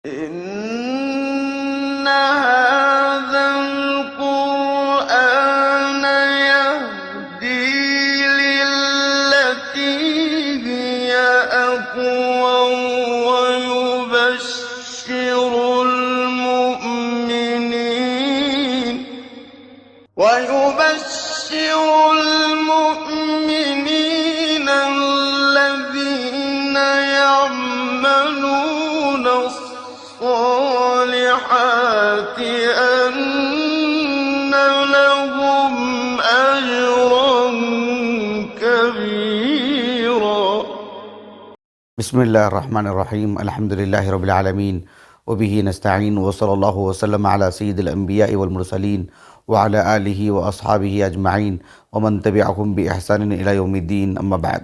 إن هذا القرآن يهدي للتي هي أقوم ويبشر المؤمنين الذين يعملون الصالحات أن لهم أجرا كبيرا. بسم اللہ الرحمن الرحیم. الحمد للہ رب العالمین وبہ نستعین وصلی اللہ وسلم علی سید الانبیاء والمرسلین وعلی آلہ واصحابہ اجمعین ومن تبعہم باحسان الی یوم الدین. اما بعد.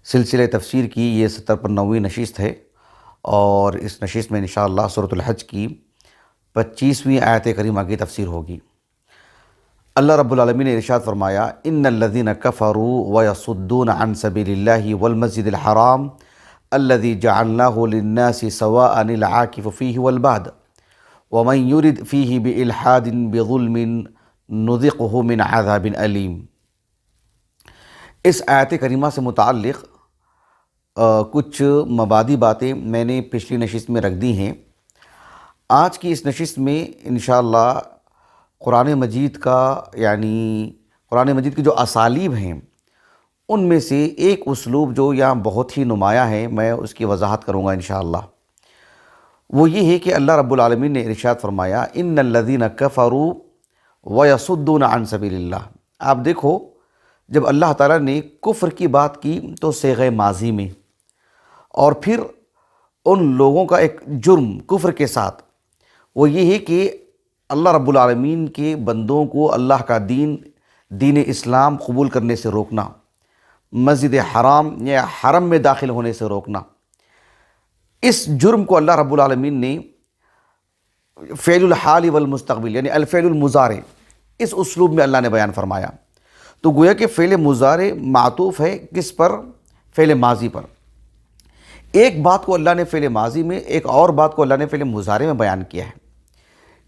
سلسلہ تفسیر کی یہ 79ویں نشست ہے اور اس نشست میں انشاءاللہ سورۃ الحج کی 25ویں آیت کریمہ کی تفسیر ہوگی. اللہ رب العالمین نے ارشاد فرمایا: ان الذین کفروا ویصدون عن سبیل اللہ والمسجد الحرام الذی جعلناہ للناس سواء العاکف فیہ والباد ومن یرد فیہ بإلحاد بظلم نذقہ من عذاب علیم. اس آیت کریمہ سے متعلق کچھ مبادی باتیں میں نے پچھلی نشست میں رکھ دی ہیں. آج کی اس نشست میں انشاءاللہ قرآن مجید کی جو اسالیب ہیں ان میں سے ایک اسلوب جو یہاں بہت ہی نمایاں ہے، میں اس کی وضاحت کروں گا انشاءاللہ. وہ یہ ہے کہ اللہ رب العالمین نے ارشاد فرمایا: ان الذین کفروا ویصدون عن سبیل اللہ. آپ دیکھو، جب اللہ تعالیٰ نے کفر کی بات کی تو صیغہ ماضی میں، اور پھر ان لوگوں کا ایک جرم کفر کے ساتھ وہ یہ ہے کہ اللہ رب العالمین کے بندوں کو اللہ کا دین اسلام قبول کرنے سے روکنا، مسجد حرام یا حرم میں داخل ہونے سے روکنا. اس جرم کو اللہ رب العالمین نے فعل الحال والمستقبل یعنی الفعل المضارع اس اسلوب میں اللہ نے بیان فرمایا. تو گویا کہ فعل مضارع معطوف ہے کس پر؟ فعل ماضی پر. ایک بات کو اللہ نے فعل ماضی میں، ایک اور بات کو اللہ نے فعل مضارع میں بیان کیا ہے.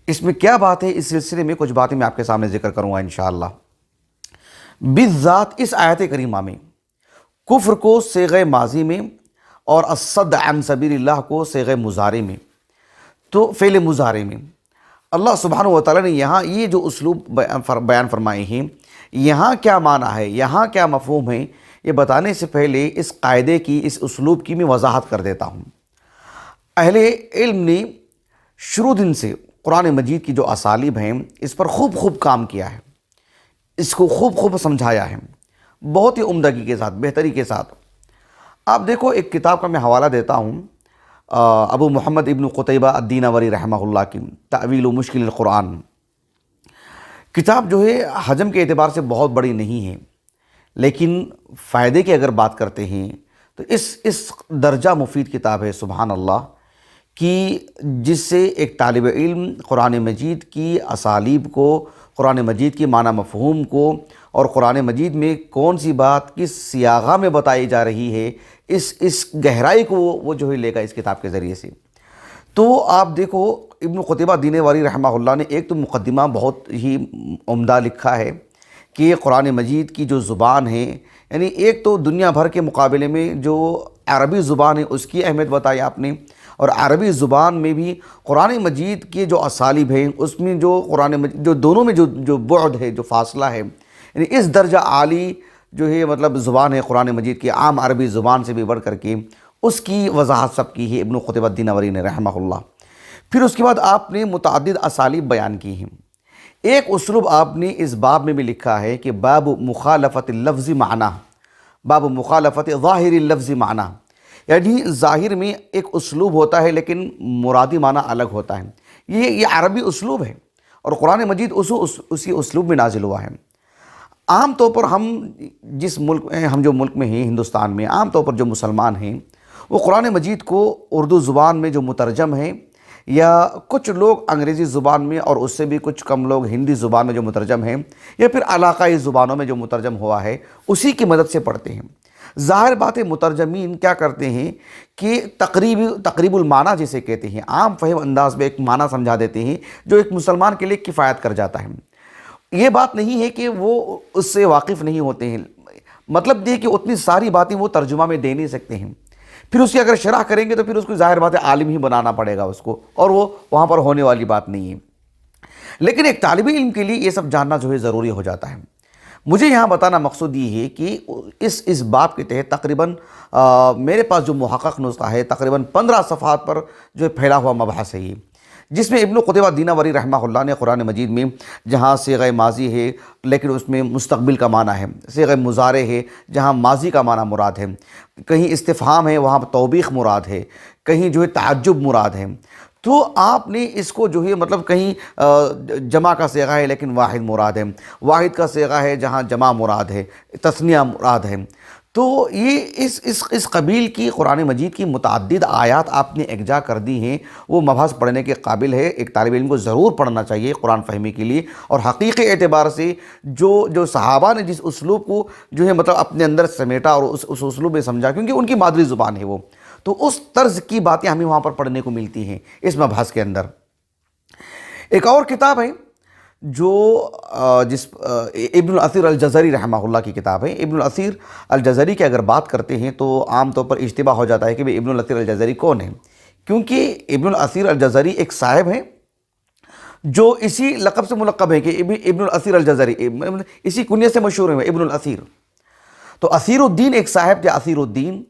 اس میں کیا بات ہے؟ اس سلسلے میں کچھ باتیں میں آپ کے سامنے ذکر کروں گا انشاءاللہ. بالذات اس آیت کریمہ میں کفر کو صیغہ ماضی میں اور الصد عن سبیل اللہ کو صیغہ مضارع میں، تو فعل مضارع میں اللہ سبحانہ وتعالی نے یہاں یہ جو اسلوب بیان فرمائے ہیں، یہاں کیا معنی ہے، یہاں کیا مفہوم ہے، یہ بتانے سے پہلے اس قاعدے کی، اس اسلوب کی میں وضاحت کر دیتا ہوں. اہل علم نے شروع دن سے قرآن مجید کی جو اسالیب ہیں اس پر خوب کام کیا ہے، اس کو خوب سمجھایا ہے، بہت ہی عمدگی کے ساتھ، بہتری کے ساتھ. آپ دیکھو، ایک کتاب کا میں حوالہ دیتا ہوں، ابو محمد ابن قتیبہ الدینوری رحمہ اللہ کی تأویل مشکل القرآن. کتاب جو ہے حجم کے اعتبار سے بہت بڑی نہیں ہے، لیکن فائدے کی اگر بات کرتے ہیں تو اس درجہ مفید کتاب ہے سبحان اللہ، کہ جس سے ایک طالب علم قرآن مجید کی اسالیب کو، قرآن مجید کی معنی مفہوم کو، اور قرآن مجید میں کون سی بات کس سیاغہ میں بتائی جا رہی ہے، اس گہرائی کو وہ جو ہے لے گا اس کتاب کے ذریعے سے. تو آپ دیکھو، ابن قتیبہ دینوری رحمہ اللہ نے ایک تو مقدمہ بہت ہی عمدہ لکھا ہے کہ قرآن مجید کی جو زبان ہے، یعنی ایک تو دنیا بھر کے مقابلے میں جو عربی زبان ہے اس کی اہمیت بتائی آپ نے، اور عربی زبان میں بھی قرآن مجید کے جو اسالیب ہیں اس میں جو قرآن مجید جو دونوں میں جو بعد ہے، جو فاصلہ ہے، یعنی اس درجہ عالی جو ہے مطلب زبان ہے قرآن مجید کی، عام عربی زبان سے بھی بڑھ کر کے اس کی وضاحت سب کی ہے ابن قتیبہ دینوری نے رحمہ اللہ. پھر اس کے بعد آپ نے متعدد اسالیب بیان کی ہیں. ایک اسلوب آپ نے اس باب میں بھی لکھا ہے کہ باب مخالفت اللفظ معنی، باب مخالفت ظاہر اللفظ معنی، یعنی ظاہر میں ایک اسلوب ہوتا ہے لیکن مرادی معنی الگ ہوتا ہے. یہ عربی اسلوب ہے اور قرآن مجید اسی اسلوب میں نازل ہوا ہے. عام طور پر ہم جو ملک میں ہیں، ہندوستان میں، عام طور پر جو مسلمان ہیں وہ قرآن مجید کو اردو زبان میں جو مترجم ہے، یا کچھ لوگ انگریزی زبان میں، اور اس سے بھی کچھ کم لوگ ہندی زبان میں جو مترجم ہیں، یا پھر علاقائی زبانوں میں جو مترجم ہوا ہے اسی کی مدد سے پڑھتے ہیں. ظاہر بات ہے مترجمین کیا کرتے ہیں کہ تقریب المعنی جسے کہتے ہیں، عام فہم انداز میں ایک معنی سمجھا دیتے ہیں جو ایک مسلمان کے لیے کفایت کر جاتا ہے۔ یہ بات نہیں ہے کہ وہ اس سے واقف نہیں ہوتے ہیں، مطلب یہ کہ اتنی ساری باتیں وہ ترجمہ میں دے نہیں سکتے ہیں، پھر اس کی اگر شرح کریں گے تو پھر اس کو ظاہر بات ہے عالم ہی بنانا پڑے گا اس کو، اور وہ وہاں پر ہونے والی بات نہیں ہے۔ لیکن ایک طالب علم کے لیے یہ سب جاننا جو ہے ضروری ہو جاتا ہے۔ مجھے یہاں بتانا مقصود یہ ہے کہ اس باب کے تحت تقریباً میرے پاس جو محقق نسخہ ہے تقریباً 15 صفحات پر جو پھیلا ہوا مبحث ہے یہ، جس میں ابن قتیبہ دیناوری رحمہ اللہ نے قرآن مجید میں جہاں صیغہ ماضی ہے لیکن اس میں مستقبل کا معنی ہے، صیغہ مضارع ہے جہاں ماضی کا معنی مراد ہے، کہیں استفہام ہے وہاں توبیخ مراد ہے، کہیں جو ہے تعجب مراد ہے، تو آپ نے اس کو جو ہے مطلب کہیں جمع کا صیغہ ہے لیکن واحد مراد ہے، واحد کا صیغہ ہے جہاں جمع مراد ہے، تثنیہ مراد ہے، تو یہ اس قبیل کی قرآن مجید کی متعدد آیات آپ نے یکجا کر دی ہیں۔ وہ مبحث پڑھنے کے قابل ہے، ایک طالب علم کو ضرور پڑھنا چاہیے قرآن فہمی کے لیے، اور حقیقی اعتبار سے جو صحابہ نے جس اسلوب کو جو ہے مطلب اپنے اندر سمیٹا اور اس اسلوب میں سمجھا، کیونکہ ان کی مادری زبان ہے وہ، تو اس طرز کی باتیں ہمیں وہاں پر پڑھنے کو ملتی ہیں اس مبحث کے اندر۔ ایک اور کتاب ہے جو ابن الاثیر الجزری رحمہ اللہ کی کتاب ہے۔ ابن الاثیر الجزری کی اگر بات کرتے ہیں تو عام طور پر اشتباہ ہو جاتا ہے کہ ابن الاثیر الجزری کون ہے، کیونکہ ابن الاثیر الجزری ایک صاحب ہیں جو اسی لقب سے ملقب ہے کہ ابن الاثیر الجزری، اسی کنیت سے مشہور ہیں ابن الاثیر۔ تو اثیر الدین ایک صاحب تھے، اثیر الدین،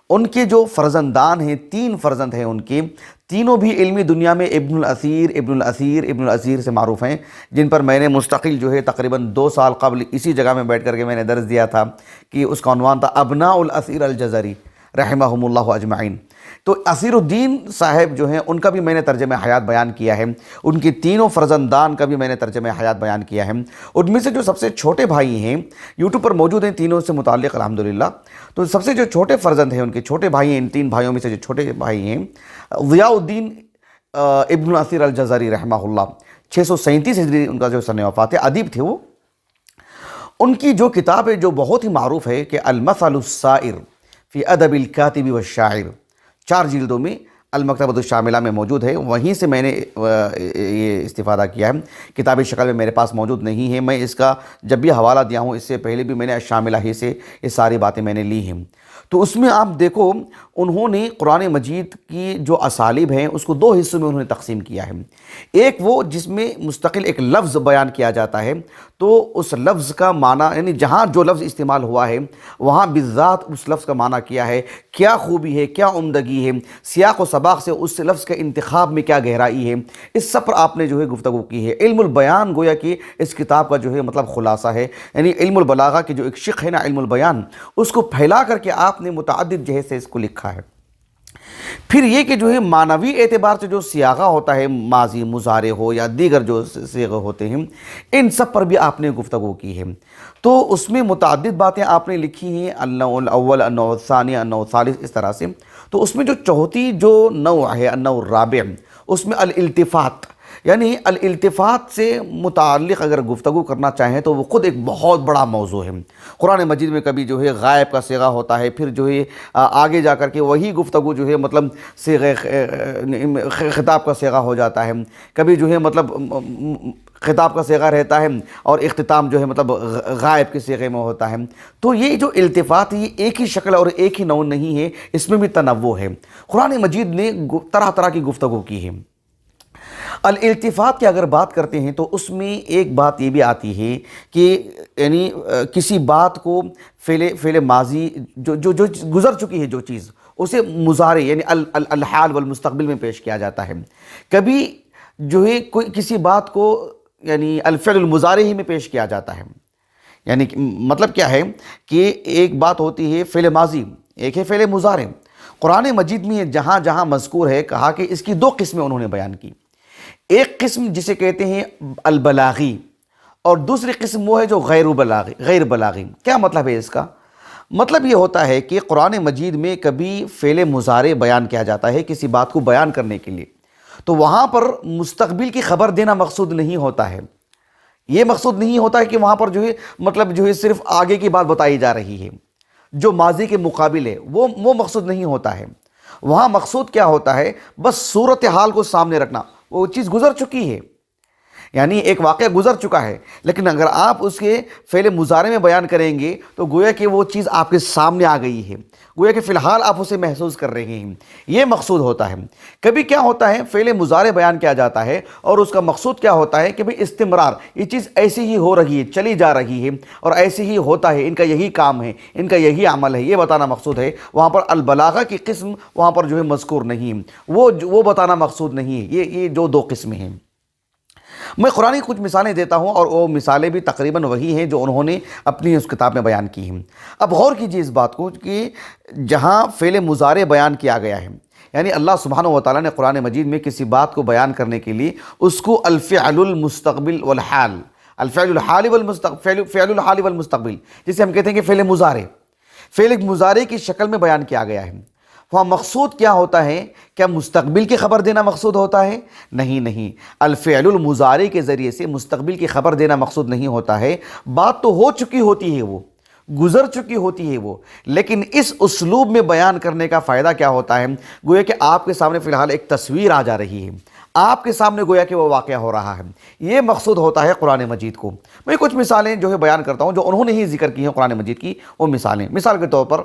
ان کے جو فرزندان ہیں 3 فرزند ہیں، ان کے تینوں بھی علمی دنیا میں ابن الاثیر ابن الاثیر ابن الاثیر سے معروف ہیں، جن پر میں نے مستقل جو ہے تقریباً 2 سال قبل اسی جگہ میں بیٹھ کر کے میں نے درس دیا تھا کہ اس کا عنوان تھا ابناء الاثیر الجزری رحمہم اللہ اجمعین۔ تو اثیر الدین صاحب جو ہیں ان کا بھی میں نے ترجمہ حیات بیان کیا ہے، ان کے تینوں فرزندان کا بھی میں نے ترجمہ حیات بیان کیا ہے۔ ان میں سے جو سب سے چھوٹے بھائی ہیں یوٹیوب پر موجود ہیں تینوں سے متعلق الحمدللہ، تو سب سے جو چھوٹے فرزند ہیں ان کے چھوٹے بھائی ہیں، ان 3 بھائیوں میں سے جو چھوٹے بھائی ہیں ضیاء الدین ابن الاثیر الجزری رحمہ اللہ، 637 ہجری ان کا جو سن وفات ہے، ادیب تھے وہ۔ ان کی جو کتاب ہے جو بہت ہی معروف ہے کہ المثل السائر فی ادب الکاتب والشاعر، 4 جلدوں میں المکتبۃ الشاملہ میں موجود ہے، وہیں سے میں نے یہ استفادہ کیا ہے، کتابی شکل میں میرے پاس موجود نہیں ہے۔ میں اس کا جب بھی حوالہ دیا ہوں اس سے پہلے بھی میں نے الشاملہ ہی سے یہ ساری باتیں میں نے لی ہیں، تو اس میں آپ دیکھو انہوں نے قرآن مجید کی جو اسالیب ہیں اس کو 2 حصوں میں انہوں نے تقسیم کیا ہے۔ ایک وہ جس میں مستقل ایک لفظ بیان کیا جاتا ہے، تو اس لفظ کا معنی یعنی جہاں جو لفظ استعمال ہوا ہے وہاں بالذات اس لفظ کا معنی کیا ہے، کیا خوبی ہے، کیا عمدگی ہے، سیاق و سباق سے اس لفظ کے انتخاب میں کیا گہرائی ہے، اس سب پر آپ نے جو ہے گفتگو کی ہے۔ علم البیان گویا کہ اس کتاب کا جو ہے مطلب خلاصہ ہے، یعنی علم البلاغہ کی جو ایک شق ہے نا علم البیان، اس کو پھیلا کر کے آپ نے متعدد جہت سے اس کو لکھا ہے۔ پھر یہ کہ جو ہے معنوی اعتبار سے جو سیاغہ ہوتا ہے، ماضی مضارع ہو یا دیگر جو صیغے ہوتے ہیں، ان سب پر بھی آپ نے گفتگو کی ہے، تو اس میں متعدد باتیں آپ نے لکھی ہیں، النوع الاول، النوع الثانی، النوع الثالث، اس طرح سے۔ تو اس میں جو چوتھی جو نوع ہے النوع الرابع، اس میں الالتفات، یعنی الالتفات سے متعلق اگر گفتگو کرنا چاہیں تو وہ خود ایک بہت بڑا موضوع ہے۔ قرآن مجید میں کبھی جو ہے غائب کا صیغہ ہوتا ہے، پھر جو ہے آگے جا کر کے وہی گفتگو جو ہے مطلب صیغہ خطاب کا صیغہ ہو جاتا ہے، کبھی جو ہے مطلب خطاب کا صیغہ رہتا ہے اور اختتام جو ہے مطلب غائب کے صیغے میں ہوتا ہے۔ تو یہ جو التفات یہ ایک ہی شکل اور ایک ہی نوع نہیں ہے، اس میں بھی تنوع ہے۔ قرآن مجید نے طرح طرح کی گفتگو کی ہے۔ الالتفات کی اگر بات کرتے ہیں تو اس میں ایک بات یہ بھی آتی ہے کہ یعنی کسی بات کو فعل ماضی جو گزر چکی ہے جو چیز، اسے مضارع یعنی الحال والمستقبل میں پیش کیا جاتا ہے۔ کبھی جو ہے کوئی کسی بات کو یعنی الفعل المضارع ہی میں پیش کیا جاتا ہے، یعنی مطلب کیا ہے کہ ایک بات ہوتی ہے فعل ماضی، ایک ہے فعل مضارع۔ قرآن مجید میں جہاں جہاں مذکور ہے کہا کہ اس کی 2 قسمیں انہوں نے بیان کی، ایک قسم جسے کہتے ہیں البلاغی اور دوسری قسم وہ ہے جو غیر بلاغی۔ کیا مطلب ہے اس کا؟ مطلب یہ ہوتا ہے کہ قرآن مجید میں کبھی فعل مضارع بیان کیا جاتا ہے کسی بات کو بیان کرنے کے لیے، تو وہاں پر مستقبل کی خبر دینا مقصود نہیں ہوتا ہے، یہ مقصود نہیں ہوتا ہے کہ وہاں پر جو ہے مطلب جو ہے صرف آگے کی بات بتائی جا رہی ہے، جو ماضی کے مقابل ہے وہ مقصود نہیں ہوتا ہے. وہاں مقصود کیا ہوتا ہے؟ بس صورتحال کو سامنے رکھنا. وہ چیز گزر چکی ہے، یعنی ایک واقعہ گزر چکا ہے، لیکن اگر آپ اس کے فعل مضارع میں بیان کریں گے تو گویا کہ وہ چیز آپ کے سامنے آ گئی ہے، گویا کہ فی الحال آپ اسے محسوس کر رہے ہیں. یہ مقصود ہوتا ہے. کبھی کیا ہوتا ہے، فعل مضارع بیان کیا جاتا ہے اور اس کا مقصود کیا ہوتا ہے کہ بھئی استمرار، یہ چیز ایسی ہی ہو رہی ہے، چلی جا رہی ہے اور ایسی ہی ہوتا ہے، ان کا یہی کام ہے، ان کا یہی عمل ہے، یہ بتانا مقصود ہے. وہاں پر البلاغہ کی قسم وہاں پر جو ہے مذکور نہیں ہے، وہ بتانا مقصود نہیں ہے. یہ جو دو قسمیں ہیں. میں قرآن کی کچھ مثالیں دیتا ہوں اور وہ مثالیں بھی تقریباً وہی ہیں جو انہوں نے اپنی اس کتاب میں بیان کی ہیں. اب غور کیجیے اس بات کو کہ جہاں فعل مضارع بیان کیا گیا ہے، یعنی اللہ سبحانہ و تعالیٰ نے قرآن مجید میں کسی بات کو بیان کرنے کے لیے اس کو الفعل المستقبل والحال، الفعل الحال والمستقبل، فعل الحال والمستقبل، جسے ہم کہتے ہیں کہ فعل مضارع، فعل مضارع کی شکل میں بیان کیا گیا ہے. وہاں مقصود کیا ہوتا ہے؟ کیا مستقبل کی خبر دینا مقصود ہوتا ہے؟ نہیں. الفعل المضارع کے ذریعے سے مستقبل کی خبر دینا مقصود نہیں ہوتا ہے. بات تو ہو چکی ہوتی ہے، وہ گزر چکی ہوتی ہے وہ، لیکن اس اسلوب میں بیان کرنے کا فائدہ کیا ہوتا ہے؟ گویا کہ آپ کے سامنے فی الحال ایک تصویر آ جا رہی ہے، آپ کے سامنے گویا کہ وہ واقعہ ہو رہا ہے. یہ مقصود ہوتا ہے قرآن مجید کو. میں کچھ مثالیں جو ہے بیان کرتا ہوں جو انہوں نے ہی ذکر کی ہیں قرآن مجید کی. وہ مثالیں، مثال کے طور پر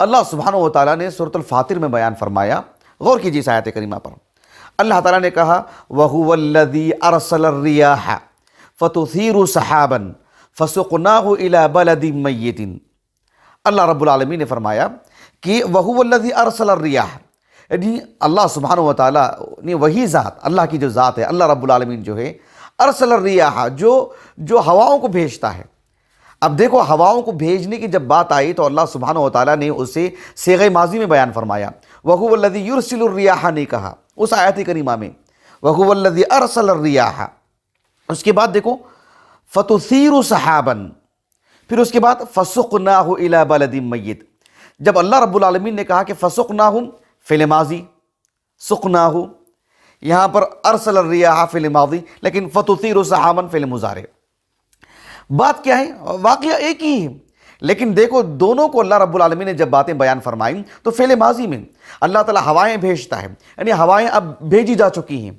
اللہ سبحانہ و تعالیٰ نے سورۃ الفاطر میں بیان فرمایا. غور کیجیے اس آیت کریمہ پر. اللہ تعالیٰ نے کہا وَهُوَ الَّذِي أَرْسَلَ الرِّيَاحَ فَتُثِيرُ سَحَابًا فَسُقْنَاهُ إِلَى بَلَدٍ مَيِّتٍ. اللہ رب العالمین نے فرمایا کہ وَهُوَ الَّذِي أَرْسَلَ الرِّيَاحَ، یعنی اللہ سبحانہ و تعالیٰ نے وہی ذات، اللہ کی جو ذات ہے، اللہ رب العالمین جو ہے، ارسل الریاح، جو ہواؤں کو بھیجتا ہے. اب دیکھو، ہواؤں کو بھیجنے کی جب بات آئی تو اللہ سبحانہ و تعالیٰ نے اسے صیغہ ماضی میں بیان فرمایا. وَهُوَ الَّذِي يُرْسِلُ الرِّيَاحَ نہیں کہا اس آیت کریمہ میں، وَهُوَ الَّذِي أَرْسَلَ الرِّيَاحَ. اس کے بعد دیکھو فَتُثِيرُ سَحَابًا، پھر اس کے بعد فَسُقْنَاهُ إِلَى بَلَدٍ مَيِّتٍ. جب اللہ رب العالمین نے کہا کہ فَسُقْنَاهُ فعل ماضی، سقناہو، یہاں پر ارسل الریاح فعل ماضی، لیکن فَتُثِيرُ سَحَابًا فعل مضارع. بات کیا ہے؟ واقعہ ایک ہی ہے، لیکن دیکھو دونوں کو اللہ رب العالمین نے جب باتیں بیان فرمائیں تو فعل ماضی میں اللہ تعالیٰ ہوائیں بھیجتا ہے، یعنی ہوائیں اب بھیجی جا چکی ہیں،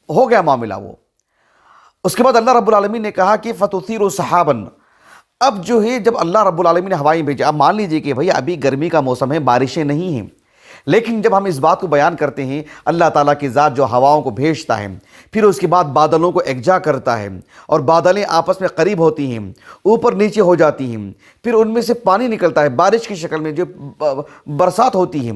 ہو گیا معاملہ وہ. اس کے بعد اللہ رب العالمین نے کہا کہ فَتُثِيرُ سَحَابًا. اب جو ہے جب اللہ رب العالمین نے ہوائیں بھیجی، اب مان لیجئے کہ بھئی ابھی گرمی کا موسم ہے، بارشیں نہیں ہیں، لیکن جب ہم اس بات کو بیان کرتے ہیں اللہ تعالیٰ کی ذات جو ہواؤں کو بھیجتا ہے، پھر اس کے بعد بادلوں کو یکجا کرتا ہے اور بادلیں آپس میں قریب ہوتی ہیں، اوپر نیچے ہو جاتی ہیں، پھر ان میں سے پانی نکلتا ہے بارش کی شکل میں، جو برسات ہوتی ہے.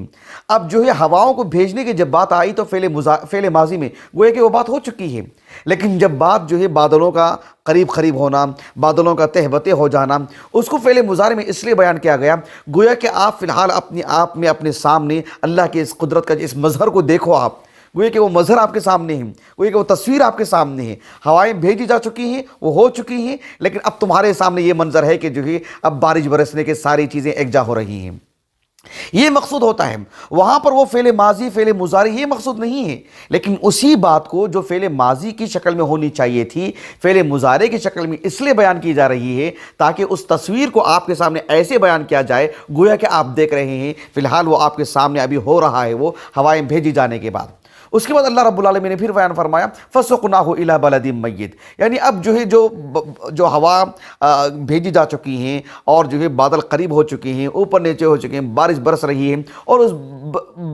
اب جو ہے ہواؤں کو بھیجنے کی جب بات آئی تو فعل ماضی میں گویا کہ وہ بات ہو چکی ہے، لیکن جب بات جو ہے بادلوں کا قریب ہونا، بادلوں کا تہ بتہ ہو جانا، اس کو فعل مضارع میں اس لیے بیان کیا گیا گویا کہ آپ فی الحال اپنے آپ میں اپنے سامنے اللہ کے اس قدرت کا اس مظہر کو دیکھو. آپ گویا کہ وہ مظہر آپ کے سامنے ہے، گویا کہ وہ تصویر آپ کے سامنے ہے. ہوائیں بھیجی جا چکی ہیں، وہ ہو چکی ہیں، لیکن اب تمہارے سامنے یہ منظر ہے کہ جو ہے اب بارش برسنے کے ساری چیزیں یکجا ہو رہی ہیں. یہ مقصود ہوتا ہے. وہاں پر وہ فعل ماضی فعل مضارع یہ مقصود نہیں ہے، لیکن اسی بات کو جو فعل ماضی کی شکل میں ہونی چاہیے تھی فعل مضارع کی شکل میں اس لیے بیان کی جا رہی ہے تاکہ اس تصویر کو آپ کے سامنے ایسے بیان کیا جائے گویا کہ آپ دیکھ رہے ہیں فی الحال وہ آپ کے سامنے ابھی ہو رہا ہے، وہ ہوائیں بھیجی جانے کے بعد. اس کے بعد اللہ رب العالمین نے پھر بیان فرمایا فَسُقْنَاهُ إِلَى بَلَدٍ مَيِّتٍ، یعنی اب جو ہے جو ہوا بھیجی جا چکی ہیں اور جو ہے بادل قریب ہو چکے ہیں، اوپر نیچے ہو چکے ہیں، بارش برس رہی ہے، اور اس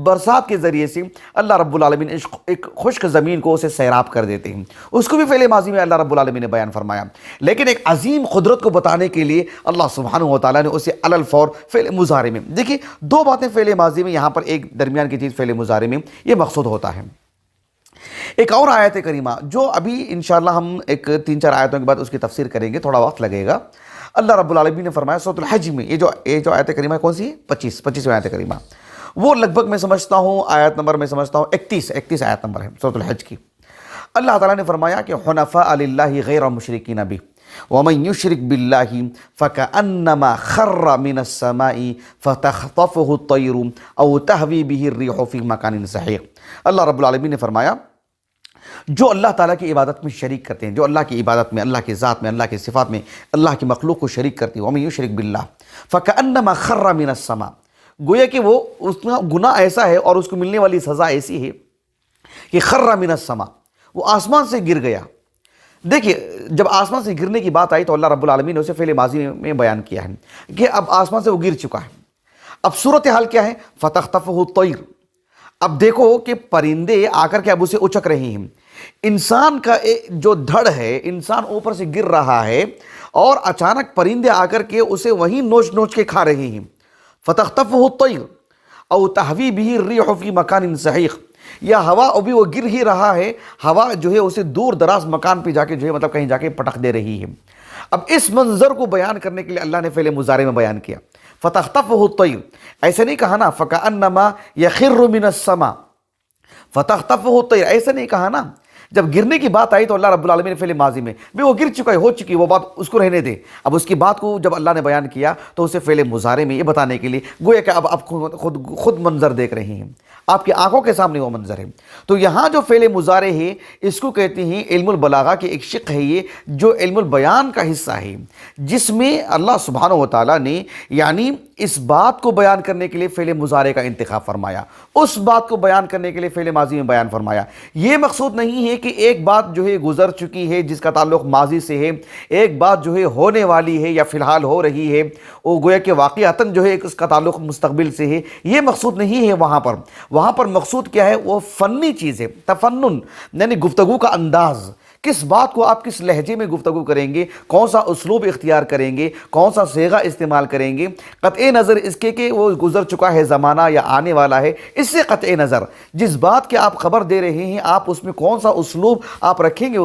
برسات کے ذریعے سے اللہ رب العالمین ایک خشک زمین کو اسے سیراب کر دیتے ہیں. اس کو بھی فعل ماضی میں اللہ رب العالمین نے بیان فرمایا، لیکن ایک عظیم قدرت کو بتانے کے لیے اللہ سبحانہ و تعالیٰ نے اسے علی الفور فعل مضارع میں. دیکھیے دو باتیں فعل ماضی میں، یہاں پر ایک درمیان کی چیز فعل مضارع میں، یہ مقصود ہوتا ہے. ایک اور آیت کریمہ جو ابھی انشاءاللہ ہم ایک 3-4 آیتوں کے بعد اس کی تفسیر کریں گے، تھوڑا وقت لگے گا. اللہ رب العالمین نے فرمایا سورۃ الحج میں، یہ جو آیت کریمہ کون سی ہے؟ 25ویں آیت کریمہ. وہ لگ بھگ میں سمجھتا ہوں آیت نمبر 31 آیت نمبر ہے سورۃ الحج کی. اللہ تعالیٰ نے فرمایا کہ حنفاء للہ غیر مشرکین بہ ومن یشرک باللہ فکأنما خر من السماء فتخطفہ الطیر او تہوی بہ الریح فی مکان سحیق. اللہ رب العالمین نے فرمایا جو اللہ تعالیٰ کی عبادت میں شریک کرتے ہیں، جو اللہ کی عبادت میں، اللہ کی ذات میں، اللہ کی صفات میں اللہ کی مخلوق کو شریک کرتے ہیں، وَمَن يُشْرِكْ بِاللَّهِ فَكَأَنَّمَا خَرَّ مِنَ السَّمَاءِ، گویا کہ وہ اس کا گناہ ایسا ہے اور اس کو ملنے والی سزا ایسی ہے کہ خَرَّ مِنَ السَّمَاءِ، وہ آسمان سے گر گیا۔ دیکھیے جب آسمان سے گرنے کی بات آئی تو اللہ رب العالمین نے اسے فعل ماضی میں بیان کیا ہے کہ اب آسمان سے وہ گر چکا ہے۔ اب صورتحال کیا ہے؟ فَتَخْطَفُهُ الطَّيْرُ، اب دیکھو کہ پرندے آ کر کے اب اسے اچک رہے ہیں۔ انسان کا جو دھڑ ہے، انسان اوپر سے گر رہا ہے اور اچانک پرندے آ کر کے اسے وہیں نوچ نوچ کے کھا رہے ہیں۔ فَتَخْطَفُهُ الطَّيْرُ أَوْ تَهْوِي بِهِ الرِّيحُ فِي مَكَانٍ سَحِيقٍ، یا ہوا ابھی وہ گر ہی رہا ہے، ہوا جو ہے اسے دور دراز مکان پہ جا کے جو ہے مطلب کہیں جا کے پٹک دے رہی ہے۔ اب اس منظر کو بیان کرنے کے لیے اللہ نے فعل مضارع میں بیان کیا فَتَخْطَفُهُ الطَّيْرُ، ایسے نہیں کہا نا فَكَأَنَّمَا يَخِرُّ مِنَ السَّمَاءِ فَتَخْطَفُهُ الطَّيْرُ، ایسے نہیں کہا نا۔ جب گرنے کی بات آئی تو اللہ رب العالمین نے فعل ماضی میں بھی وہ گر چکا ہے، ہو چکی وہ بات، اس کو رہنے دے۔ اب اس کی بات کو جب اللہ نے بیان کیا تو اسے فعل مضارع میں یہ بتانے کے لیے گویا کہ اب آپ خود منظر دیکھ رہے ہیں، آپ کی آنکھوں کے سامنے وہ منظر ہے۔ تو یہاں جو فعل مضارع ہے اس کو کہتے ہیں علم البلاغہ کی ایک شق ہے، یہ جو علم البیان کا حصہ ہے، جس میں اللہ سبحانہ و تعالیٰ نے یعنی اس بات کو بیان کرنے کے لیے فعل مضارع کا انتخاب فرمایا، اس بات کو بیان کرنے کے لیے فعل ماضی میں بیان فرمایا۔ یہ مقصود نہیں ہے کہ ایک بات جو ہے گزر چکی ہے جس کا تعلق ماضی سے ہے، ایک بات جو ہے ہونے والی ہے یا فی الحال ہو رہی ہے، وہ گویا کہ واقعتاً جو ہے اس کا تعلق مستقبل سے ہے، یہ مقصود نہیں ہے۔ وہاں پر مقصود کیا ہے؟ وہ فنی چیز ہے، تفنن، یعنی گفتگو کا انداز، کس بات کو آپ کس لہجے میں گفتگو کریں گے، کون سا اسلوب اختیار کریں گے، کون سا صیغہ استعمال کریں گے، قطع نظر اس کے کہ وہ گزر چکا ہے زمانہ یا آنے والا ہے، اس سے قطع نظر جس بات کے آپ خبر دے رہے ہیں آپ اس میں کون سا اسلوب آپ رکھیں گے،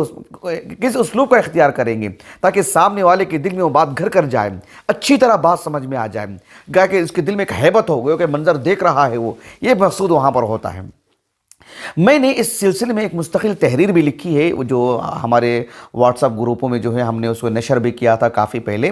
کس اسلوب کا اختیار کریں گے تاکہ سامنے والے کے دل میں وہ بات گھر کر جائے، اچھی طرح بات سمجھ میں آ جائے، گا کہ اس کے دل میں ایک ہیبت ہو گیا کہ منظر دیکھ رہا ہے وہ، یہ مقصود وہاں پر ہوتا ہے۔ میں نے اس سلسلے میں ایک مستقل تحریر بھی لکھی ہے جو ہمارے واٹس ایپ گروپوں میں جو ہے ہم نے اس کو نشر بھی کیا تھا کافی پہلے،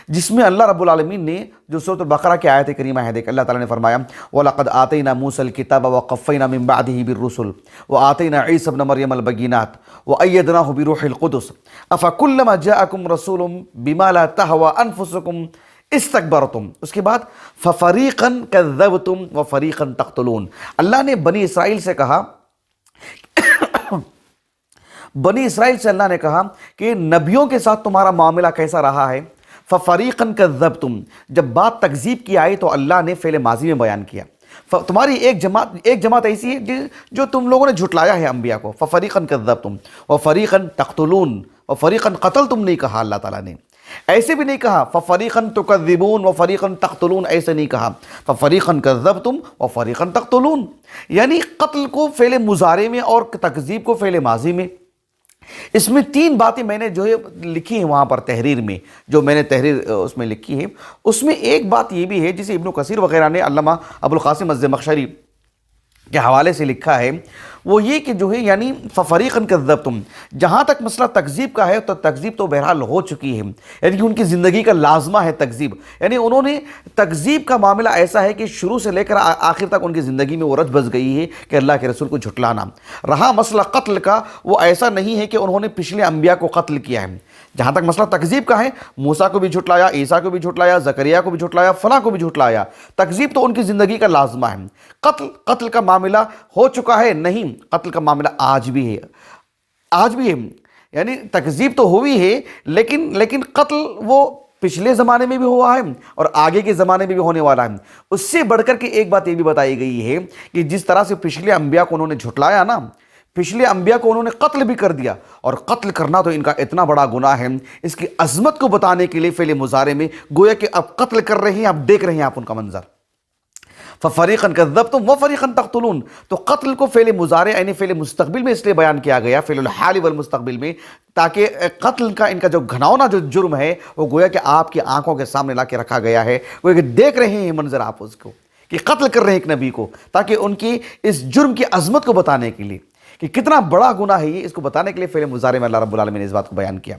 جس میں اللہ رب العالمین نے جو سورۃ البقرہ کی آیت کریمہ ہے، دیکھ اللہ تعالیٰ نے فرمایا وَلَقَدْ آتَيْنَا مُوسَى الْكِتَابَ وَقَفَّيْنَا مِن بَعْدِهِ بِالرُّسُلِ وَآتَيْنَا عِيسَى ابْنَ مَرْيَمَ الْبَيِّنَاتِ وَأَيَّدْنَاهُ بِرُوحِ الْقُدُسِ أَفَكُلَّمَا جَاءَكُمْ رَسُولٌ بِمَا لَا تَهْوَىٰ أَنفُسُكُمْ استکبرتم، اس کے بعد فَفَرِيقًا كَذَّبْتُمْ وَفَرِيقًا تَقْتُلُونَ۔ اللہ نے بنی اسرائیل سے کہا، بنی اسرائیل سے اللہ نے کہا کہ نبیوں کے ساتھ تمہارا معاملہ کیسا رہا ہے؟ فَفَرِيقًا كَذَّبْتُمْ، جب بات تکذیب کی آئی تو اللہ نے فعل ماضی میں بیان کیا، تمہاری ایک جماعت ایسی ہے جو تم لوگوں نے جھٹلایا ہے انبیاء کو، فَفَرِيقًا كَذَّبْتُمْ وَفَرِيقًا تَقْتُلُونَ، وَفَرِيقًا قَتَلْتُمْ نہیں کہا اللہ تعالیٰ نے، ایسے بھی نہیں کہا فَفَرِيقًا تُكَذِّبُونَ وَفَرِيقًا تَقْتُلُونَ، ایسے نہیں کہا فَفَرِيقًا كَذَّبْتُمْ وَفَرِيقًا تَقْتُلُونَ، یعنی قتل کو فعل مضارع میں اور تکذیب کو فعل ماضی میں۔ اس میں تین باتیں میں نے جو ہے لکھی ہیں وہاں پر تحریر میں، جو میں نے تحریر اس میں لکھی ہے، اس میں ایک بات یہ بھی ہے جسے ابن کثیر وغیرہ نے علامہ ابو القاسم الزمخشری کے حوالے سے لکھا ہے، وہ یہ کہ جو ہے یعنی فَفَرِيقًا كَذَّبْتُمْ، جہاں تک مسئلہ تکذیب کا ہے تو تکذیب تو بہرحال ہو چکی ہے، یعنی کہ ان کی زندگی کا لازمہ ہے تکذیب، یعنی انہوں نے تکذیب کا معاملہ ایسا ہے کہ شروع سے لے کر آخر تک ان کی زندگی میں وہ رچ بس گئی ہے کہ اللہ کے رسول کو جھٹلانا۔ رہا مسئلہ قتل کا، وہ ایسا نہیں ہے کہ انہوں نے پچھلے انبیاء کو قتل کیا ہے، جہاں تک مسئلہ تکذیب کا ہے موسیٰ کو بھی جھٹلایا، عیسیٰ کو بھی جھٹلایا، زکریا کو بھی جھٹلایا، فلاں کو بھی جھٹلایا، تکذیب تو ان کی زندگی کا لازمہ ہے۔ قتل کا معاملہ ہو چکا ہے؟ نہیں، قتل کا معاملہ آج بھی ہے، یعنی تکذیب تو ہوئی ہے لیکن قتل وہ پچھلے زمانے میں بھی ہوا ہے اور آگے کے زمانے میں بھی ہونے والا ہے۔ اس سے بڑھ کر کے ایک بات یہ بھی بتائی گئی ہے کہ جس طرح سے پچھلے انبیاء کو انہوں نے جھٹلایا نا، پچھلے انبیاء کو انہوں نے قتل بھی کر دیا، اور قتل کرنا تو ان کا اتنا بڑا گناہ ہے، اس کی عظمت کو بتانے کے لیے فعل مضارع میں گویا کہ اب قتل کر رہے ہیں، اب دیکھ رہے ہیں آپ ان کا منظر۔ فَفَرِيقًا كَذَّبْتُمْ وَفَرِيقًا تَقْتُلُونَ، تو قتل کو فعل مضارع یعنی فعل مستقبل میں اس لیے بیان کیا گیا، فعل الحال والمستقبل میں، تاکہ قتل کا ان کا جو گھناؤنا جو جرم ہے وہ گویا کہ آپ کی آنکھوں کے سامنے لا کے رکھا گیا ہے، گویا کہ دیکھ رہے ہیں منظر آپ اس کو کہ قتل کر رہے ہیں ایک نبی کو، تاکہ ان کی اس جرم کی عظمت کو بتانے کے لیے کہ کتنا بڑا گناہ ہے یہ، اس کو بتانے کے لیے فعل مضارع میں اللہ رب العالمین نے اس بات کو بیان کیا۔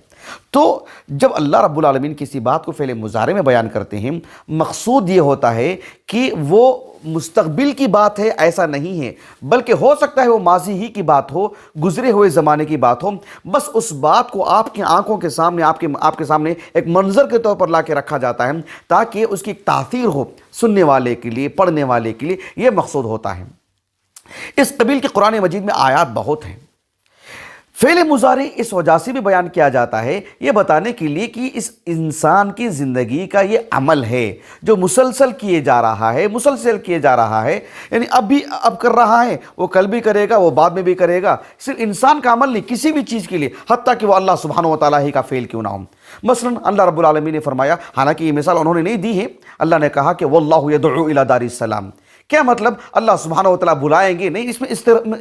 تو جب اللہ رب العالمین کسی بات کو فعل مضارع میں بیان کرتے ہیں، مقصود یہ ہوتا ہے کہ وہ مستقبل کی بات ہے ایسا نہیں ہے، بلکہ ہو سکتا ہے وہ ماضی ہی کی بات ہو، گزرے ہوئے زمانے کی بات ہو، بس اس بات کو آپ کی آنکھوں کے سامنے، آپ کے سامنے ایک منظر کے طور پر لا کے رکھا جاتا ہے تاکہ اس کی ایک تاثیر ہو سننے والے کے لیے، پڑھنے والے کے لیے، یہ مقصود ہوتا ہے۔ اس قبیل کی قرآن مجید میں آیات بہت ہیں۔ فعل مضارع اس وجہ سے بھی بیان کیا جاتا ہے یہ بتانے کے لیے کہ اس انسان کی زندگی کا یہ عمل ہے جو مسلسل کیے جا رہا ہے، یعنی اب کر رہا ہے، وہ کل بھی کرے گا، وہ بعد میں بھی کرے گا۔ صرف انسان کا عمل نہیں، کسی بھی چیز کے لیے، حتیٰ کہ وہ اللہ سبحانہ و تعالیٰ ہی کا فعل کیوں نہ ہو۔ مثلا اللہ رب العالمین نے فرمایا، حالانکہ یہ مثال انہوں نے نہیں دی ہے، اللہ نے کہا کہ واللہ یدعو الی دار السلام۔ کیا مطلب؟ اللہ سبحانہ و تعالیٰ بلائیں گے نہیں، اس میں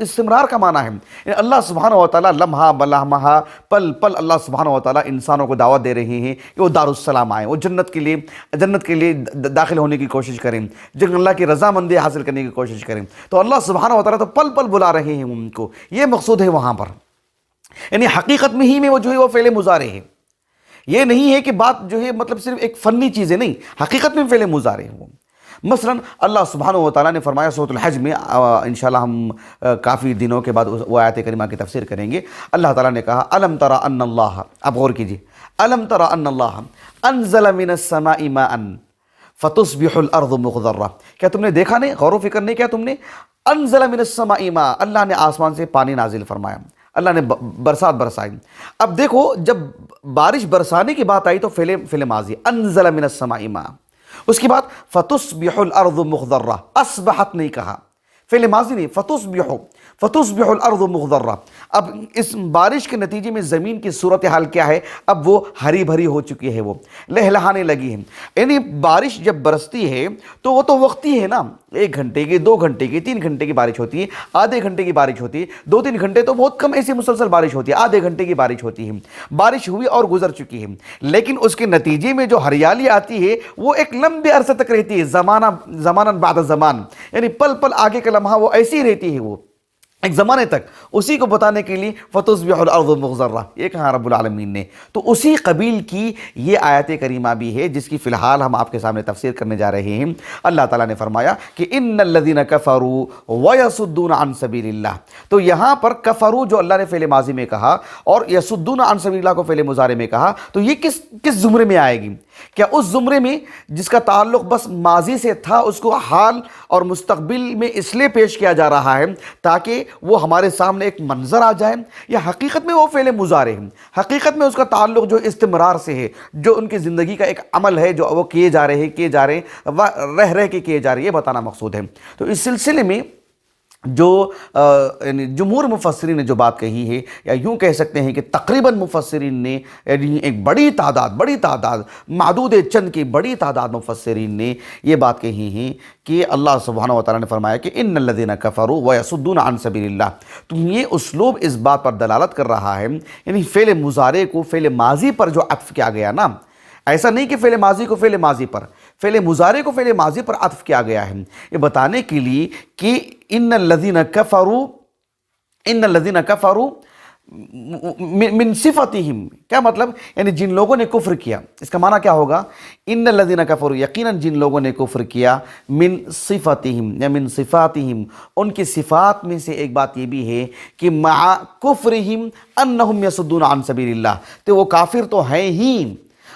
استمرار کا معنی ہے، یعنی اللہ سبحانہ و تعالیٰ لمحہ بلمحہ پل پل اللہ سبحانہ و تعالیٰ انسانوں کو دعوت دے رہے ہیں کہ وہ دار السلام آئیں، وہ جنت کے لیے داخل ہونے کی کوشش کریں، اللہ کی رضامندی حاصل کرنے کی کوشش کریں۔ تو اللہ سبحانہ و تعالیٰ تو پل پل بلا رہے ہیں ان کو، یہ مقصود ہے وہاں پر، یعنی حقیقت میں ہی میں وہ جو ہے وہ فعل مضارع ہے۔ یہ نہیں ہے کہ بات جو ہے مطلب صرف ایک فنی چیز ہے، نہیں، حقیقت میں فعل مضارع ہے وہ۔ مثلا اللہ سبحانہ و تعالیٰ نے فرمایا سورۃ الحج میں، انشاءاللہ ہم کافی دنوں کے بعد وہ آیت کریمہ کی تفسیر کریں گے۔ اللہ تعالیٰ نے کہا الم تر ان اللہ، اب غور کیجیے، الم تر ان اللہ انزل من السماء ماء فتصبح الارض مخضرہ۔ کیا تم نے دیکھا نہیں، غور و فکر نہیں کیا تم نے؟ انزل من السماء ماء، اللہ نے آسمان سے پانی نازل فرمایا، اللہ نے برسات برسائی۔ اب دیکھو جب بارش برسانے کی بات آئی تو فعل ماضی انزل من السماء ماء، اس کے بعد فتصبح الارض مخضرہ، اصبحت نہیں کہا، فعل ماضی نہیں، فتصبح الارض مخضرہ۔ اب اس بارش کے نتیجے میں زمین کی صورتحال کیا ہے؟ اب وہ ہری بھری ہو چکی ہے، وہ لہلہانے لگی ہے۔ یعنی بارش جب برستی ہے تو وہ تو وقتی ہے نا، 1 گھنٹے کی، 2 گھنٹے کی، 3 گھنٹے کی بارش ہوتی ہے، آدھے گھنٹے کی بارش ہوتی ہے، 2-3 گھنٹے تو بہت کم ایسی مسلسل بارش ہوتی ہے، آدھے گھنٹے کی بارش ہوتی ہے۔ بارش ہوئی اور گزر چکی ہے، لیکن اس کے نتیجے میں جو ہریالی آتی ہے وہ ایک لمبے عرصے تک رہتی ہے، زمانہ بعد زمان، یعنی پل پل آگے کا لمحہ وہ ایسی ہی رہتی ہے، وہ ایک زمانے تک۔ اسی کو بتانے کے لیے فتصبح الارض مخضرہ یہ کہا رب العالمین نے۔ تو اسی قبیل کی یہ آیت کریمہ بھی ہے جس کی فی الحال ہم آپ کے سامنے تفسیر کرنے جا رہے ہیں۔ اللہ تعالیٰ نے فرمایا کہ ان الذین کفروا ویصدون عن سبیل اللہ۔ تو یہاں پر کفروا جو اللہ نے فعل ماضی میں کہا اور یصدون عن سبیل اللہ کو فعل مضارع میں کہا، تو یہ کس زمرے میں آئے گی؟ کیا اس زمرے میں جس کا تعلق بس ماضی سے تھا، اس کو حال اور مستقبل میں اس لیے پیش کیا جا رہا ہے تاکہ وہ ہمارے سامنے ایک منظر آ جائے، یا حقیقت میں وہ فعل مضارع ہے، حقیقت میں اس کا تعلق جو استمرار سے ہے، جو ان کی زندگی کا ایک عمل ہے جو وہ کیے جا رہے ہیں، رہ کے کیے جا رہے ہیں، یہ بتانا مقصود ہے۔ تو اس سلسلے میں جو جمہور مفسرین نے جو بات کہی ہے، یا یوں کہہ سکتے ہیں کہ تقریباً مفسرین نے، یعنی ایک بڑی تعداد معدود چند کی بڑی تعداد مفسرین نے یہ بات کہی ہے کہ اللہ سبحانہ و تعالیٰ نے فرمایا کہ ان الذین کفروا ویصدون عن سبیل اللہ۔ تو یہ اسلوب اس بات پر دلالت کر رہا ہے، یعنی فعل مضارع کو فعل ماضی پر جو عطف کیا گیا نا، ایسا نہیں کہ فعل ماضی کو فعل ماضی پر، فعل مضارع کو فعل ماضی پر عطف کیا گیا ہے، یہ بتانے کے لیے کہ ان الذین کفروا من صفتہم، کیا مطلب؟ یعنی جن لوگوں نے کفر کیا، اس کا معنی کیا ہوگا؟ ان الذین کفروا، یقیناً جن لوگوں نے کفر کیا، من صفتہم یا من صفاتہم، ان کی صفات میں سے ایک بات یہ بھی ہے کہ مع کفرہم انہم یصدون عن سبیل اللہ، تو وہ کافر تو ہیں ہی،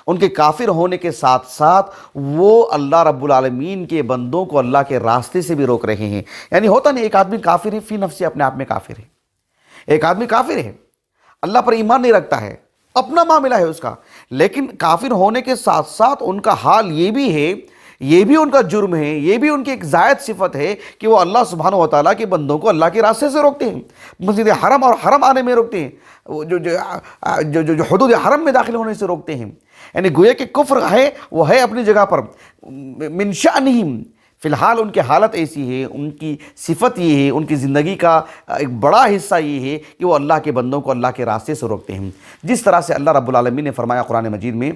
ان کے کافر ہونے کے ساتھ ساتھ وہ اللہ رب العالمین کے بندوں کو اللہ کے راستے سے بھی روک رہے ہیں۔ یعنی ہوتا نہیں، ایک آدمی کافر ہے فی نفسی، اپنے آپ میں کافر ہے، ایک آدمی کافر ہے، اللہ پر ایمان نہیں رکھتا ہے، اپنا معاملہ ہے اس کا، لیکن کافر ہونے کے ساتھ ساتھ ان کا حال یہ بھی ہے، یہ بھی ان کا جرم ہے، یہ بھی ان کی ایک زائد صفت ہے کہ وہ اللہ سبحانہ و تعالیٰ کے بندوں کو اللہ کے راستے سے روکتے ہیں، مسجد حرم اور حرم آنے میں روکتے ہیں، جو حدود حرم میں داخل ہونے سے روکتے ہیں۔ یعنی گویا کہ کفر ہے، وہ ہے اپنی جگہ پر، من شأنہم، فی الحال ان کی حالت ایسی ہے، ان کی صفت یہ ہے، ان کی زندگی کا ایک بڑا حصہ یہ ہے کہ وہ اللہ کے بندوں کو اللہ کے راستے سے روکتے ہیں۔ جس طرح سے اللہ رب العالمین نے فرمایا قرآن مجید میں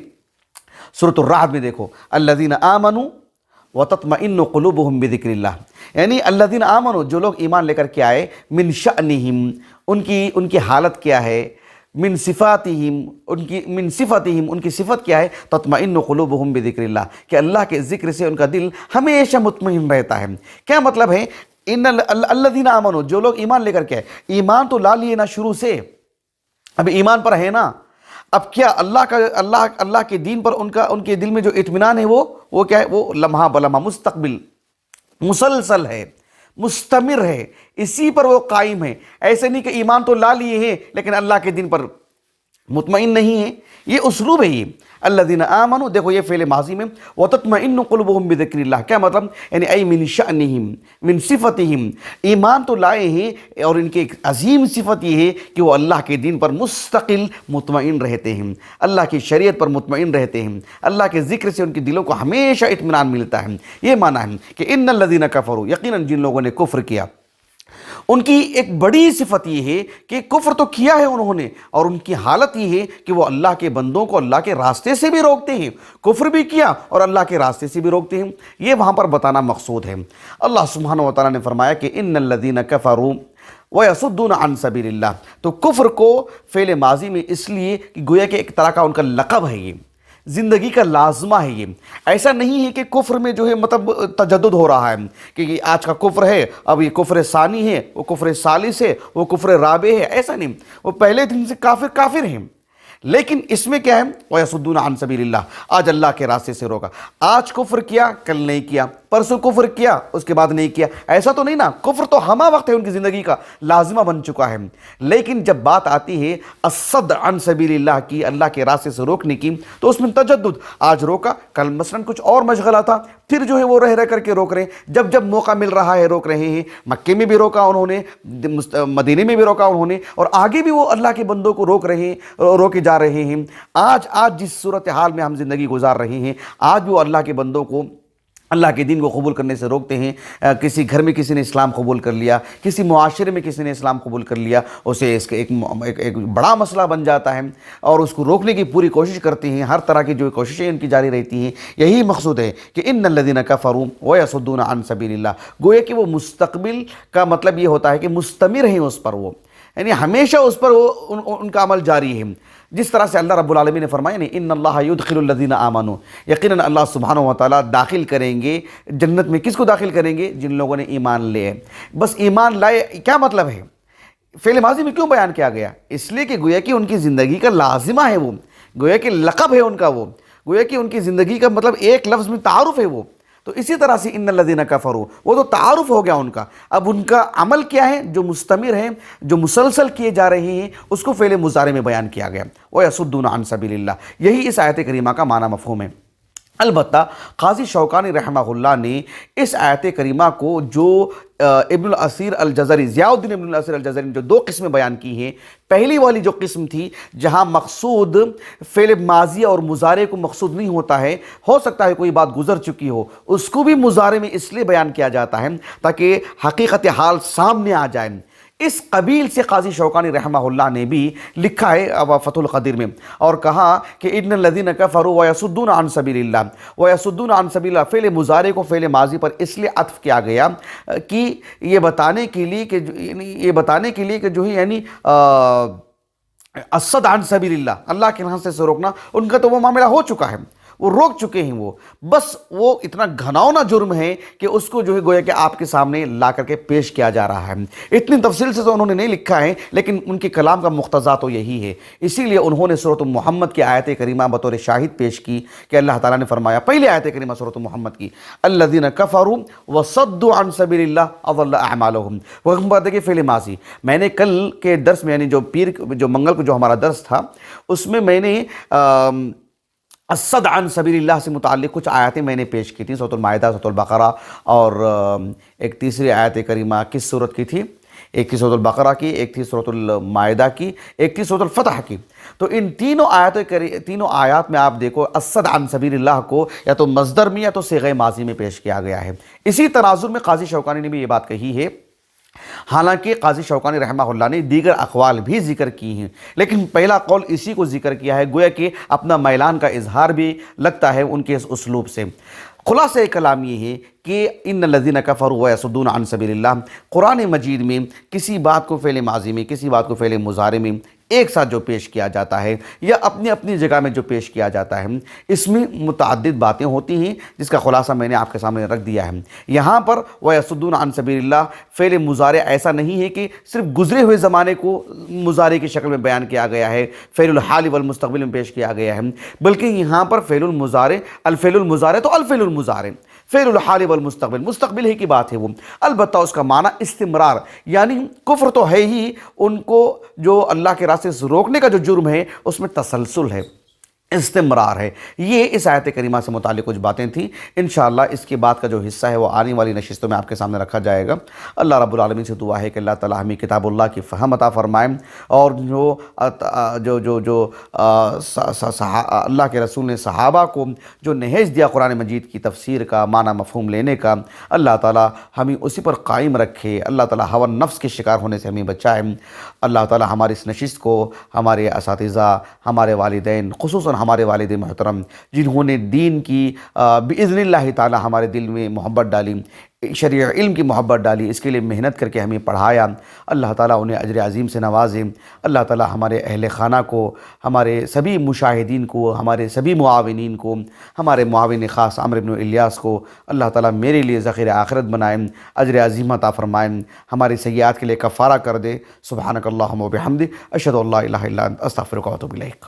سورۃ الرعد میں، دیکھو الذین آمنوا وَتَطْمَئِنُّ قُلُوبُهُمْ بِذِكْرِ اللَّهِ، یعنی الذین آمنوا، جو لوگ ایمان لے کر کے آئے، من شأنہم، ان کی حالت کیا ہے، من صفاتہم، ان کی صفت کیا ہے، تطمئن قلوبہم بذکر اللہ، کہ اللہ کے ذکر سے ان کا دل ہمیشہ مطمئن رہتا ہے۔ کیا مطلب ہے؟ ان الذین آمنوا، جو لوگ ایمان لے کر کے آئے، ایمان تو لا لیے نا شروع سے، اب ایمان پر ہے نا، اب کیا اللہ کے دین پر ان کے دل میں جو اطمینان ہے وہ کیا ہے؟ وہ لمحہ بلمحہ مستقبل مسلسل ہے، مستمر ہے، اسی پر وہ قائم ہے۔ ایسے نہیں کہ ایمان تو لا لیے ہیں لیکن اللہ کے دین پر مطمئن نہیں ہے۔ یہ اسلوب ہے، یہ الذین آمنوا، دیکھو یہ فعل ماضی میں، وتطمئن قلوبہم بذکر اللہ، کیا مطلب؟ یعنی ای من شأنہم، من صفتہم، ایمان تو لائے ہیں اور ان کی ایک عظیم صفت یہ ہے کہ وہ اللہ کے دین پر مستقل مطمئن رہتے ہیں، اللہ کی شریعت پر مطمئن رہتے ہیں، اللہ کے ذکر سے ان کے دلوں کو ہمیشہ اطمینان ملتا ہے۔ یہ معنی ہے کہ ان الذین کفروا، یقیناً جن لوگوں نے کفر کیا، ان کی ایک بڑی صفت یہ ہے کہ کفر تو کیا ہے انہوں نے، اور ان کی حالت یہ ہے کہ وہ اللہ کے بندوں کو اللہ کے راستے سے بھی روکتے ہیں، کفر بھی کیا اور اللہ کے راستے سے بھی روکتے ہیں۔ یہ وہاں پر بتانا مقصود ہے۔ اللہ سبحانہ وتعالیٰ نے فرمایا کہ ان الذین کفروا وَيَصُدُّونَ عَن سَبِيلِ اللَّهِ، تو کفر کو فعل ماضی میں اس لیے کہ گویا کہ ایک طرح کا ان کا لقب ہے، یہ زندگی کا لازمہ ہے۔ یہ ایسا نہیں ہے کہ کفر میں جو ہے مطلب تجدد ہو رہا ہے کہ یہ آج کا کفر ہے، اب یہ کفر ثانی ہے، وہ کفر ثالث ہے، وہ کفر رابع ہے، ایسا نہیں، وہ پہلے دن سے کافر ہیں۔ لیکن اس میں کیا ہے؟ وَيَصُدُّونَ عَن سَبِيلِ اللَّهِ، آج اللہ کے راستے سے روکا، آج کفر کیا کل نہیں کیا، پرسوں کفر کیا اس کے بعد نہیں کیا، ایسا تو نہیں نا، کفر تو ہمہ وقت ہے، ان کی زندگی کا لازمہ بن چکا ہے۔ لیکن جب بات آتی ہے الصد عن سبیل اللہ کی، اللہ کے راستے سے روکنے کی، تو اس میں تجدد، آج روکا، کل مثلا کچھ اور مشغلہ تھا، پھر جو ہے وہ رہ کر کے روک رہے ہیں، جب موقع مل رہا ہے روک رہے ہیں۔ مکے میں بھی روکا انہوں نے، مدینے میں بھی روکا انہوں نے، اور آگے بھی وہ اللہ کے بندوں کو روکے جا رہے ہیں۔ آج جس صورتحال میں ہم زندگی گزار رہے ہیں، آج بھی وہ اللہ کے بندوں کو اللہ کے دین کو قبول کرنے سے روکتے ہیں۔ کسی گھر میں کسی نے اسلام قبول کر لیا، کسی معاشرے میں کسی نے اسلام قبول کر لیا، اسے اس کا ایک بڑا مسئلہ بن جاتا ہے اور اس کو روکنے کی پوری کوشش کرتے ہیں، ہر طرح کی جو کوششیں ان کی جاری رہتی ہیں۔ یہی مقصود ہے کہ ان الذین کفروا ویصدون عن سبیل اللہ، گویا کہ وہ مستقبل کا مطلب یہ ہوتا ہے کہ مستمر ہیں اس پر، وہ یعنی ہمیشہ اس پر وہ ان کا عمل جاری ہے۔ جس طرح سے اللہ رب العالمین نے فرمایا نہیں، ان اللہ یدخل الذین آمنوا، یقیناً اللہ سبحانہ وتعالیٰ داخل کریں گے جنت میں، کس کو داخل کریں گے؟ جن لوگوں نے ایمان لے۔ بس ایمان لائے کیا مطلب ہے؟ فعل ماضی میں کیوں بیان کیا گیا؟ اس لیے کہ گویا کہ ان کی زندگی کا لازمہ ہے، وہ گویا کہ لقب ہے ان کا، وہ گویا کہ ان کی زندگی کا مطلب ایک لفظ میں تعارف ہے وہ۔ تو اسی طرح سے ان الذین کفروا، وہ تو تعارف ہو گیا ان کا، اب ان کا عمل کیا ہے جو مستمر ہے، جو مسلسل کیے جا رہے ہیں، اس کو فعل مضارع میں بیان کیا گیا، وَيَصُدُّونَ عَن سَبِيلِ اللَّهِ۔ یہی اس آیت کریمہ کا معنی مفہوم ہے۔ البتہ قاضی شوکانی رحمہ اللہ نے اس آیت کریمہ کو جو ابن الاثیر الجزری، ضیاء الدین ابن الاثیر الجزری نے جو دو قسمیں بیان کی ہیں، پہلی والی جو قسم تھی جہاں مقصود فعل ماضی اور مضارع کو مقصود نہیں ہوتا ہے، ہو سکتا ہے کوئی بات گزر چکی ہو، اس کو بھی مضارع میں اس لیے بیان کیا جاتا ہے تاکہ حقیقت حال سامنے آ جائے۔ اس قبیل سے قاضی شوکانی رحمہ اللہ نے بھی لکھا ہے فتح القدیر میں، اور کہا کہ ان الذین کفروا ویصدون عن سبیل اللہ، ویصدون عن سبیل اللہ، فعل مضارع کو فعل ماضی پر اس لیے عطف کیا گیا کہ یہ بتانے کے لیے کہ جو ہے یعنی الصد عن سبیل اللہ، اللہ کے راستے سے روکنا، ان کا تو وہ معاملہ ہو چکا ہے، وہ روک چکے ہیں، وہ بس وہ اتنا گھناؤنا جرم ہے کہ اس کو جو ہے گویا کہ آپ کے سامنے لا کر کے پیش کیا جا رہا ہے۔ اتنی تفصیل سے تو انہوں نے نہیں لکھا ہے، لیکن ان کے کلام کا مقتضا تو یہی ہے، اسی لیے انہوں نے سورۃ محمد کی آیت کریمہ بطور شاہد پیش کی کہ اللہ تعالیٰ نے فرمایا، پہلی آیت کریمہ سورۃ محمد کی، الذین کفروا وصدوا عن سبیل اللہ اضل اعمالهم، وہ بات ہے کہ فعل ماضی۔ میں نے کل کے درس میں یعنی جو منگل کو جو ہمارا درس تھا، اس میں میں نے الصد عن سبیل اللہ سے متعلق کچھ آیتیں میں نے پیش کی تھیں، سورۃ المائدہ، سورۃ البقرہ، اور ایک تیسری آیت کریمہ کس سورت کی تھی؟ ایک تھی سورۃ البقرہ کی، ایک تھی سورۃ المائدہ کی، ایک تھی سورۃ الفتح کی۔ تو ان تینوں آیات میں آپ دیکھو الصد عن سبیل اللہ کو یا تو مصدر میں یا تو صیغہ ماضی میں پیش کیا گیا ہے۔ اسی تناظر میں قاضی شوکانی نے بھی یہ بات کہی ہے، حالانکہ قاضی شوکانی رحمہ اللہ نے دیگر اقوال بھی ذکر کی ہیں، لیکن پہلا قول اسی کو ذکر کیا ہے، گویا کہ اپنا میلان کا اظہار بھی لگتا ہے ان کے اس اسلوب سے۔ خلاصہ کلام یہ ہے کہ ان الذین کفروا ویصدون عن سبیل اللہ، قرآن مجید میں کسی بات کو فعل ماضی میں، کسی بات کو فعل مضارع میں ایک ساتھ جو پیش کیا جاتا ہے یا اپنی اپنی جگہ میں جو پیش کیا جاتا ہے، اس میں متعدد باتیں ہوتی ہیں جس کا خلاصہ میں نے آپ کے سامنے رکھ دیا ہے۔ یہاں پر وَيَصُدُّونَ عَن سَبِيلِ اللَّهِ فعل مضارع ایسا نہیں ہے کہ صرف گزرے ہوئے زمانے کو مضارع کی شکل میں بیان کیا گیا ہے، فعل الحال والمستقبل میں پیش کیا گیا ہے، بلکہ یہاں پر فعل المضارع، الفعل المضارع تو الفعل المضارع، فعل الحال والمستقبل، مستقبل ہی کی بات ہے وہ، البتہ اس کا معنی استمرار، یعنی کفر تو ہے ہی، ان کو جو اللہ کے راستے سے روکنے کا جو جرم ہے اس میں تسلسل ہے، استمرار ہے۔ یہ اس آیت کریمہ سے متعلق کچھ باتیں تھیں، انشاءاللہ اس کے بعد کا جو حصہ ہے وہ آنے والی نشستوں میں آپ کے سامنے رکھا جائے گا۔ اللہ رب العالمین سے دعا ہے کہ اللہ تعالی ہمیں کتاب اللہ کی فہم عطا فرمائیں، اور جو اللہ کے رسول نے صحابہ کو جو نہج دیا قرآن مجید کی تفسیر کا، معنی مفہوم لینے کا، اللہ تعالی ہمیں اسی پر قائم رکھے، اللہ تعالی ہوا نفس کے شکار ہونے سے ہمیں بچائے۔ اللہ تعالی ہماری اس نشست کو ہمارے اساتذہ، ہمارے والدین، خصوصاً ہمارے والد محترم جنہوں نے دین کی باذن اللہ تعالی ہمارے دل میں محبت ڈالی، شرع علم کی محبت ڈالی، اس کے لیے محنت کر کے ہمیں پڑھایا، اللہ تعالیٰ انہیں اجر عظیم سے نوازے۔ اللہ تعالیٰ ہمارے اہل خانہ کو، ہمارے سبھی مشاہدین کو، ہمارے سبھی معاونین کو، ہمارے معاون خاص عمرو بن الیاس کو اللہ تعالیٰ میرے لیے ذخیر آخرت بنائیں، اجر عظیم عطا فرمائیں، ہماری سیئات کے لیے کفارہ کر دے۔ سبحانک اللہم و بحمدک، اشہد ان لا الہ الا انت، استغفرک و اتوب الیک۔